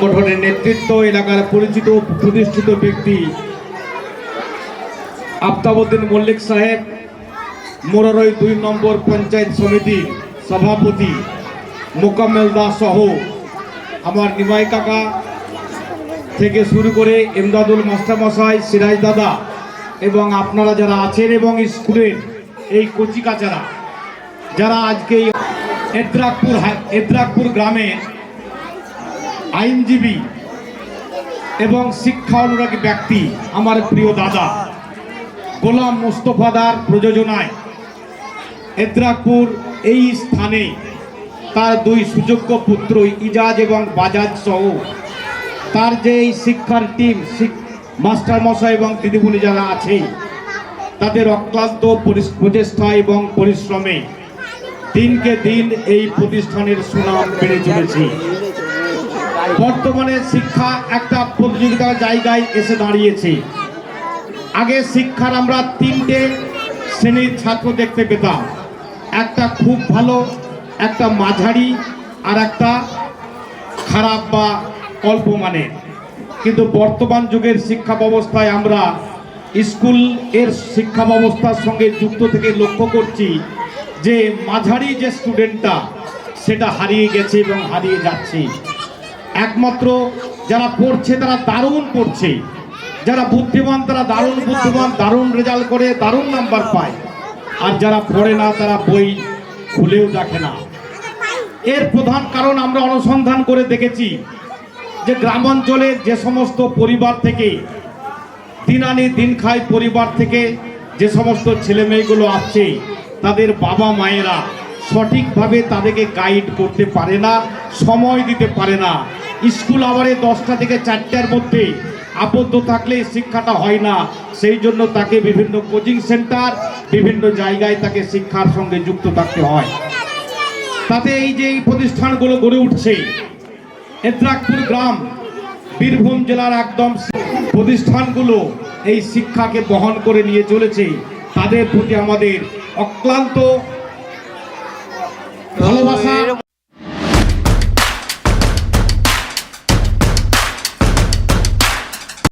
সংগঠনের নেতৃত্ব, এলাকার পরিচিত প্রতিষ্ঠিত ব্যক্তি আফতাবউদ্দিন মল্লিক সাহেব, মোরারই 2 নম্বর পঞ্চায়েত সমিতির সভাপতি মোকাম্মেল দাস সহ আমার নিমাই কাকা থেকে শুরু করে এমদাদুল মাস্টারমশাই, সিরাজ দাদা এবং আপনারা যারা আছেন এবং স্কুলের এই কচিকাচারা যারা আজকে এদ্রাকপুর গ্রামের আইনজীবী এবং শিক্ষা অনুরাগী ব্যক্তি আমার প্রিয় দাদা গোলাম মোস্তফাদার প্রযোজনায় এদ্রাকপুর এই স্থানে তার 2 সুযোগ্য পুত্র ইজাজ এবং বাজাজ সহ তার যে এই শিক্ষার টিম, মাস্টারমশাই এবং দিদিমণি যারা আছে তাদের অক্লান্ত প্রচেষ্টা এবং পরিশ্রমে দিনকে দিন এই প্রতিষ্ঠানের সুনাম বেড়ে চলেছে। বর্তমানে শিক্ষা একটা প্রতিযোগিতার জায়গায় এসে দাঁড়িয়েছে। আগে শিক্ষার আমরা 3টে শ্রেণীর ছাত্র দেখতে পেতাম, একটা খুব ভালো, একটা মাঝারি আর একটা খারাপ বা অল্প মানের। কিন্তু বর্তমান যুগের শিক্ষা ব্যবস্থায় আমরা স্কুল এর শিক্ষা ব্যবস্থার সঙ্গে যুক্ত থেকে লক্ষ্য করছি যে মাঝারি যে স্টুডেন্টটা সেটা হারিয়ে গেছে এবং হারিয়ে যাচ্ছে। একমাত্র যারা পড়ছে তারা দারুণ পড়ছে, যারা বুদ্ধিমান তারা দারুণ বুদ্ধিমান, দারুণ রেজাল্ট করে, দারুণ নাম্বার পায়, আর যারা পড়ে না তারা বই খুলেও দেখে না। এর প্রধান কারণ আমরা অনুসন্ধান করে দেখেছি যে গ্রামাঞ্চলের যে সমস্ত পরিবার থেকে দিন আনি দিন খায় পরিবার থেকে যে সমস্ত ছেলে মেয়েগুলো আসছে তাদের বাবা মায়েরা সঠিকভাবে তাদেরকে গাইড করতে পারে না, সময় দিতে পারে না। স্কুল আওয়ারে 10টা থেকে 4টার মধ্যে আবদ্ধ থাকলে শিক্ষাটা হয় না, সেই জন্য তাকে বিভিন্ন কোচিং সেন্টার, বিভিন্ন জায়গায় তাকে শিক্ষার সঙ্গে যুক্ত থাকতে হয়। তাতে এই যে এই প্রতিষ্ঠানগুলো গড়ে উঠছে, এদ্রাকপুর গ্রাম বীরভূম জেলার একদম প্রতিষ্ঠানগুলো এই শিক্ষাকে বহন করে নিয়ে চলেছে। তাদের প্রতি আমাদের অক্লান্ত ভালোবাসা